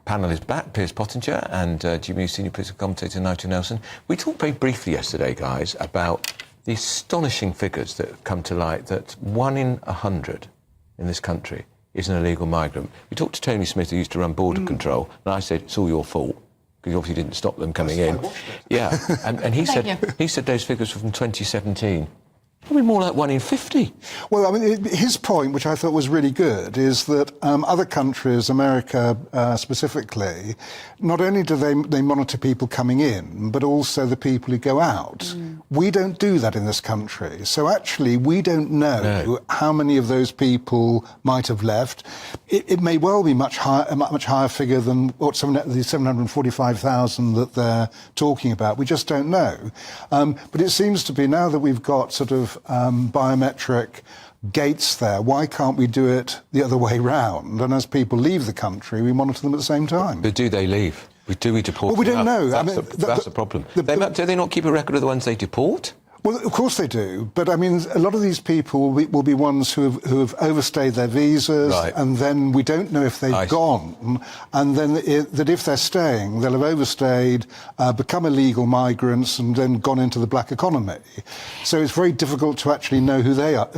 panel is back, Piers Pottinger and GBNews senior political commentator Nigel Nelson. We talked very briefly yesterday, guys, about the astonishing figures that have come to light that 1 in 100 in this country is an illegal migrant. We talked to Tony Smith, who used to run border control, and I said, it's all your fault, because you obviously didn't stop them coming in. Yeah, and he said those figures were from 2017. Probably more like 1 in 50. Well, I mean, his point, which I thought was really good, is that other countries, America specifically, not only do they monitor people coming in, but also the people who go out. We don't do that in this country. So actually, we don't know how many of those people might have left. It may well be a much higher figure than what the 745,000 that they're talking about. We just don't know. But it seems to be now that we've got sort of biometric gates there, why can't we do it the other way round? And as people leave the country, we monitor them at the same time. But do they leave? Do we deport them? Well, we don't know. That's the problem. Do they not keep a record of the ones they deport? Well, of course they do, but I mean, a lot of these people will be ones who have overstayed their visas, and then we don't know if they've gone, and then that if they're staying, they'll have overstayed, become illegal migrants, and then gone into the black economy. So it's very difficult to actually know who they are.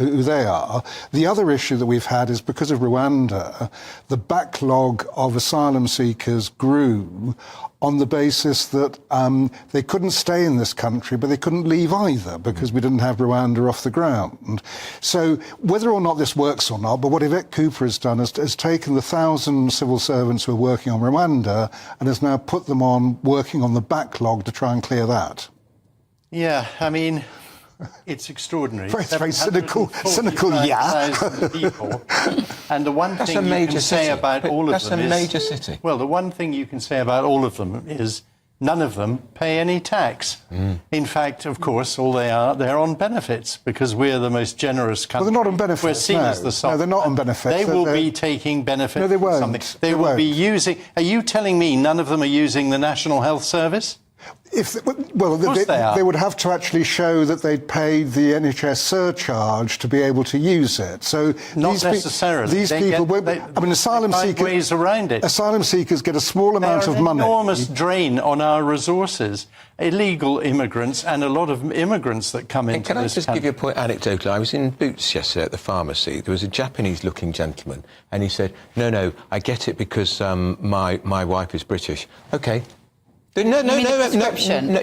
The other issue that we've had is because of Rwanda, the backlog of asylum seekers grew on the basis that they couldn't stay in this country, but they couldn't leave either, because we didn't have Rwanda off the ground. So whether or not this works or not, but what Yvette Cooper has done is taken the 1,000 civil servants who are working on Rwanda and has now put them on working on the backlog to try and clear that. Yeah, I mean, it's extraordinary. Very cynical, people. And the one thing you can say about all of them is... That's a major city. Well, the one thing you can say about all of them is none of them pay any tax. In fact, of course, they're on benefits, because we're the most generous country. Well, they're not on benefits, We're seen as the soft. No, they're not on benefits. They will be taking benefit No, they won't. from something. They will be using... Are you telling me none of them are using the National Health Service? They would have to actually show that they'd paid the NHS surcharge to be able to use it. So not necessarily. These people won't. I mean, asylum seekers. Ways around it. Asylum seekers get a small amount of money. An enormous drain on our resources. Illegal immigrants and a lot of immigrants that come into this country. Can I just give you a point anecdotally? I was in Boots yesterday at the pharmacy. There was a Japanese-looking gentleman, and he said, "No, I get it because my wife is British." Okay. Prescription.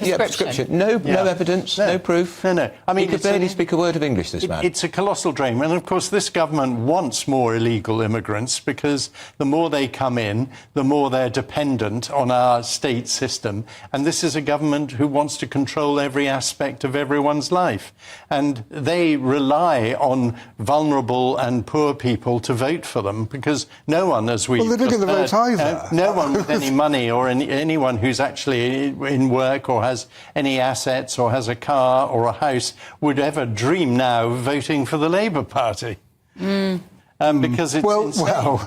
No evidence, no proof. No. I mean, he could barely speak a word of English, this man. It's a colossal drain. And, of course, this government wants more illegal immigrants, because the more they come in, the more they're dependent on our state system. And this is a government who wants to control every aspect of everyone's life. And they rely on vulnerable and poor people to vote for them, because no one, as we... Well, they don't get the vote either. No one with any money or anyone who's actually in work or has any assets or has a car or a house would ever dream now of voting for the Labour Party. Because it's insane.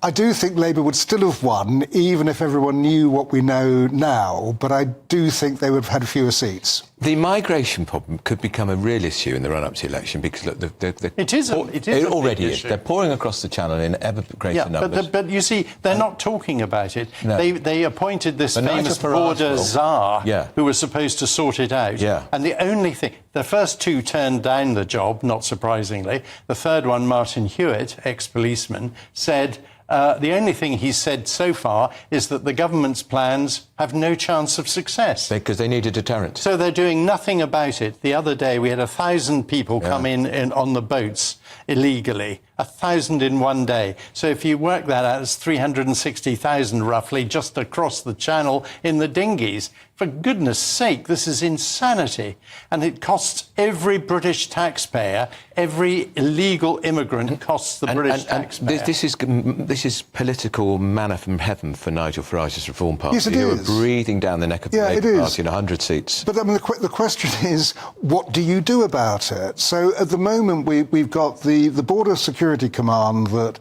I do think Labour would still have won, even if everyone knew what we know now, but I do think they would have had fewer seats. The migration problem could become a real issue in the run-up to the election, because look, it already is. They're pouring across the channel in ever greater numbers. But you see, they're not talking about it. No. They appointed this famous border czar who was supposed to sort it out. And the only thing... The first two turned down the job, not surprisingly. The third one, Martin Hewitt, ex-policeman, said... the only thing he's said so far is that the government's plans have no chance of success. Because they need a deterrent. So they're doing nothing about it. The other day we had 1,000 people come in on the boats illegally. 1,000 in one day. So if you work that out, it's 360,000 roughly just across the channel in the dinghies. For goodness sake, this is insanity. And it costs every British taxpayer, every illegal immigrant costs the British taxpayer. This is political manna from heaven for Nigel Farage's Reform Party. Yes, it is. breathing down the neck of the Labour Party in 100 seats. But I mean, the question is, what do you do about it? So at the moment, we've got the Border Security Command that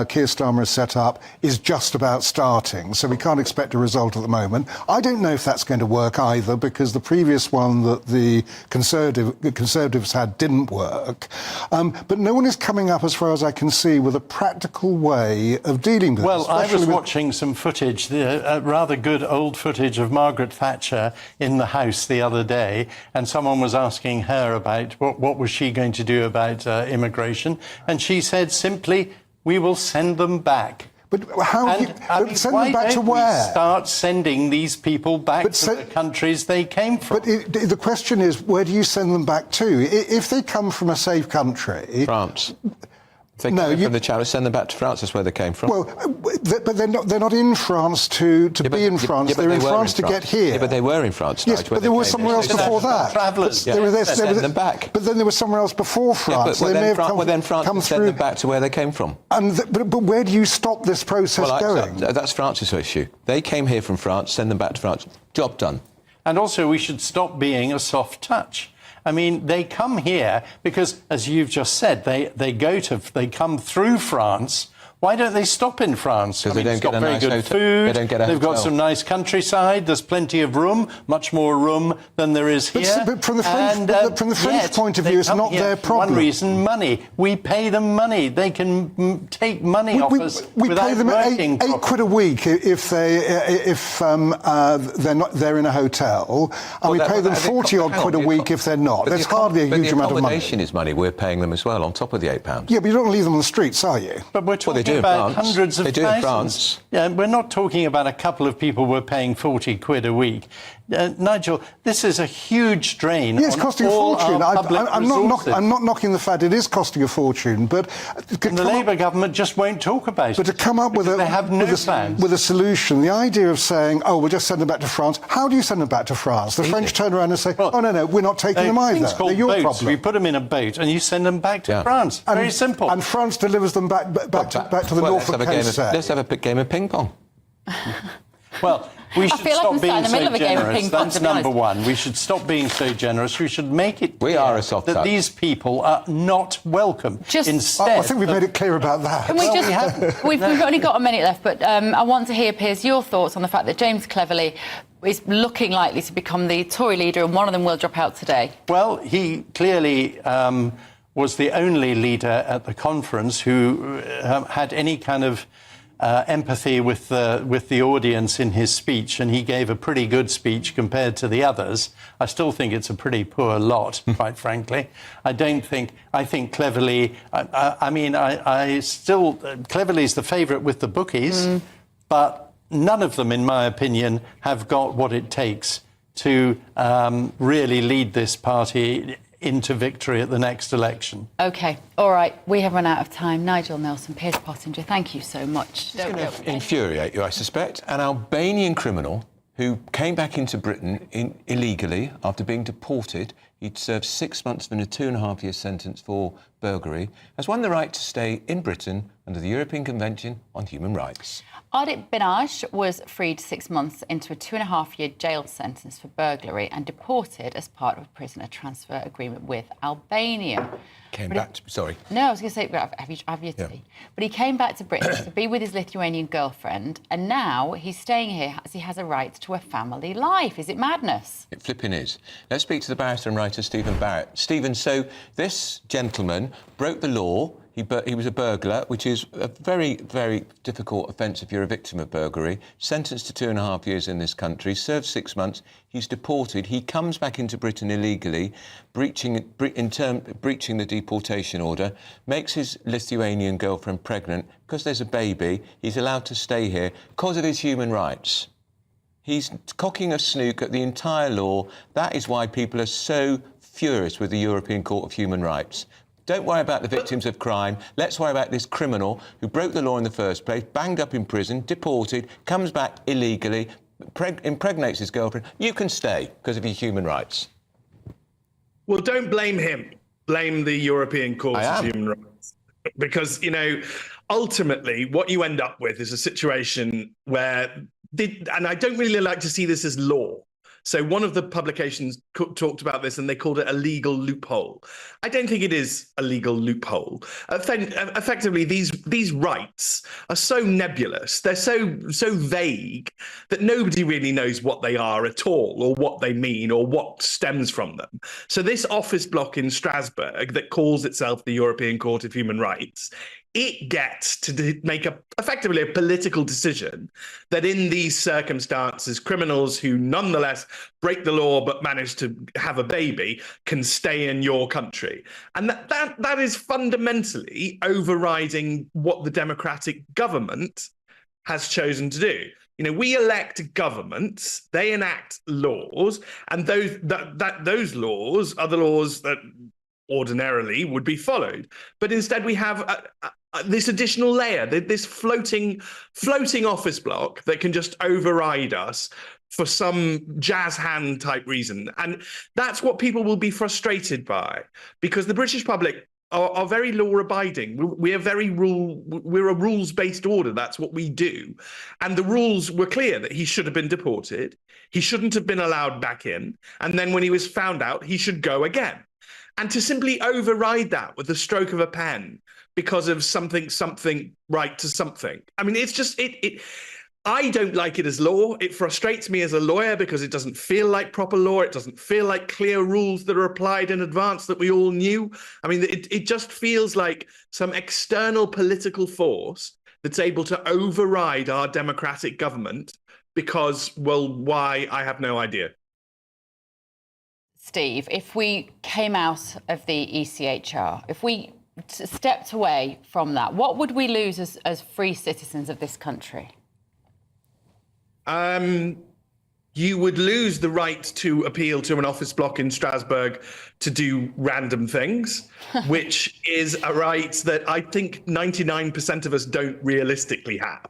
Keir Starmer has set up is just about starting, so we can't expect a result at the moment. I don't know if that's going to work either, because the previous one that the Conservatives had didn't work. But no one is coming up, as far as I can see, with a practical way of dealing with it. Well, I was watching some footage, rather good old footage of Margaret Thatcher in the House the other day, and someone was asking her about what was she going to do about immigration, and she said simply, "We will send them back." But how do you send them back to where? Start sending these people back to the countries they came from. But the question is, where do you send them back to? If they come from a safe country, France. If they come from the Channel, send them back to France. That's where they came from. Well, but they're not in France to be in France. They're in France to get here. Yeah, but they were in France. Yes, but they were somewhere else before that. Travellers. Send them back. But then there was somewhere else before France. But then France will send them back to where they came from. But where do you stop this process going? That's France's issue. They came here from France. Send them back to France. Job done. And also, we should stop being a soft touch. I mean, they come here because, as you've just said, they come through France. Why don't they stop in France? Because they don't get a nice hotel. Food. They don't get a They've got some nice countryside. There's plenty of room, much more room than there is here. But from the French point of view, it's not their problem. One reason, money. We pay them money. They can take money off us without pay them working eight quid a week if they're in a hotel, and we pay them 40-odd quid a week if they're not. That's hardly a huge amount of money. The accommodation is money. We're paying them as well on top of the £8. Yeah, but you don't leave them on the streets, are you? But we're talking about hundreds of thousands. They do in France. Yeah, we're not talking about a couple of people we're paying 40 quid a week. Nigel, this is a huge drain. Yeah, it's costing a fortune. I'm not knocking the fact it is costing a fortune, but the Labour government just won't talk about it. But to come up with a solution, the idea of saying, "Oh, we'll just send them back to France." How do you send them back to France? The French turn around and say, "Oh no, we're not taking them either. They're your problem." You put them in a boat and you send them back to France. Very simple. And France delivers them back to the Norfolk coast. Let's have a game of ping pong. Well, we should stop being so generous. That's number honest. one. We should stop being so generous. We should make it clear that these people are not welcome. I think we've made it clear about that. We've only got a minute left, but I want to hear, Piers, your thoughts on the fact that James Cleverly is looking likely to become the Tory leader, and one of them will drop out today. Well, he clearly was the only leader at the conference who had any kind of empathy with the audience in his speech, and he gave a pretty good speech compared to the others. I still think it's a pretty poor lot, quite frankly. I think Cleverly. Cleverly's the favourite with the bookies, but none of them, in my opinion, have got what it takes to really lead this party into victory at the next election. OK, all right, we have run out of time. Nigel Nelson, Piers Pottinger, thank you so much. It's going to infuriate you, I suspect. An Albanian criminal who came back into Britain illegally after being deported. He'd served 6 months and a 2.5-year sentence for burglary, has won the right to stay in Britain under the European Convention on Human Rights. Ardit Binaj was freed 6 months into a 2.5-year jail sentence for burglary and deported as part of a prisoner transfer agreement with Albania. Sorry. No, I was going to say, have you to be? But he came back to Britain to be with his Lithuanian girlfriend, and now he's staying here as he has a right to a family life. Is it madness? It flipping is. Let's speak to the barrister and writer Stephen Barrett. Stephen, so this gentleman broke the law. He was a burglar, which is a very, very difficult offence if you're a victim of burglary. Sentenced to 2.5 years in this country, served 6 months. He's deported. He comes back into Britain illegally, breaching the deportation order, makes his Lithuanian girlfriend pregnant. Because there's a baby, he's allowed to stay here because of his human rights. He's cocking a snook at the entire law. That is why people are so furious with the European Court of Human Rights. Don't worry about the victims of crime. Let's worry about this criminal who broke the law in the first place, banged up in prison, deported, comes back illegally, impregnates his girlfriend. You can stay because of your human rights. Well, don't blame him. Blame the European Court of Human Rights. Because, ultimately, what you end up with is a situation where and I don't really like to see this as law. So one of the publications talked about this and they called it a legal loophole. I don't think it is a legal loophole. Effectively, these rights are so nebulous, they're so vague that nobody really knows what they are at all, or what they mean, or what stems from them. So this office block in Strasbourg that calls itself the European Court of Human Rights, it gets to make effectively a political decision that in these circumstances, criminals who nonetheless break the law but manage to have a baby can stay in your country. And that is fundamentally overriding what the democratic government has chosen to do. You know, we elect governments, they enact laws, and those laws are the laws that ordinarily would be followed. But instead we have this additional layer, this floating office block that can just override us for some jazz hand type reason. And that's what people will be frustrated by, because the British public are very law abiding. We're a rules-based order. That's what we do. And the rules were clear that he should have been deported. He shouldn't have been allowed back in. And then when he was found out, he should go again. And to simply override that with the stroke of a pen because of something right to something. I mean, it's just, I don't like it as law. It frustrates me as a lawyer because it doesn't feel like proper law. It doesn't feel like clear rules that are applied in advance that we all knew. I mean, it just feels like some external political force that's able to override our democratic government because, well, why? I have no idea. Steve, if we came out of the ECHR, if we stepped away from that, what would we lose as free citizens of this country? You would lose the right to appeal to an office block in Strasbourg to do random things, which is a right that I think 99% of us don't realistically have.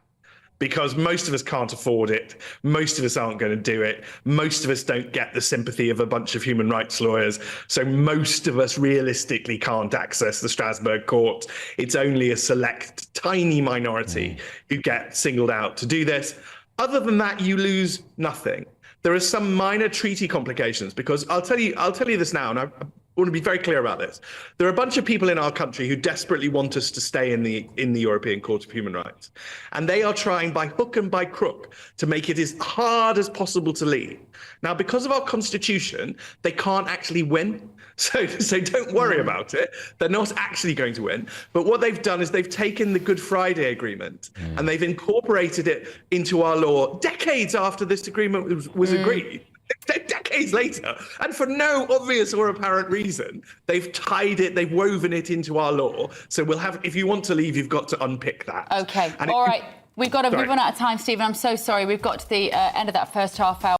Because most of us can't afford it. Most of us aren't going to do it. Most of us don't get the sympathy of a bunch of human rights lawyers. So most of us realistically can't access the Strasbourg court. It's only a select, tiny minority who get singled out to do this. Other than that, you lose nothing. There are some minor treaty complications, because I'll tell you this now, and I want to be very clear about this. There are a bunch of people in our country who desperately want us to stay in the European Court of Human Rights. And they are trying by hook and by crook to make it as hard as possible to leave. Now, because of our constitution, they can't actually win. So don't worry about it. They're not actually going to win. But what they've done is they've taken the Good Friday Agreement and they've incorporated it into our law decades after this agreement was agreed. Decades later, and for no obvious or apparent reason, they've tied it, they've woven it into our law. So we'll have, if you want to leave, you've got to unpick that. Okay, all right. We've run out of time, Stephen. I'm so sorry. We've got to the end of that first half hour.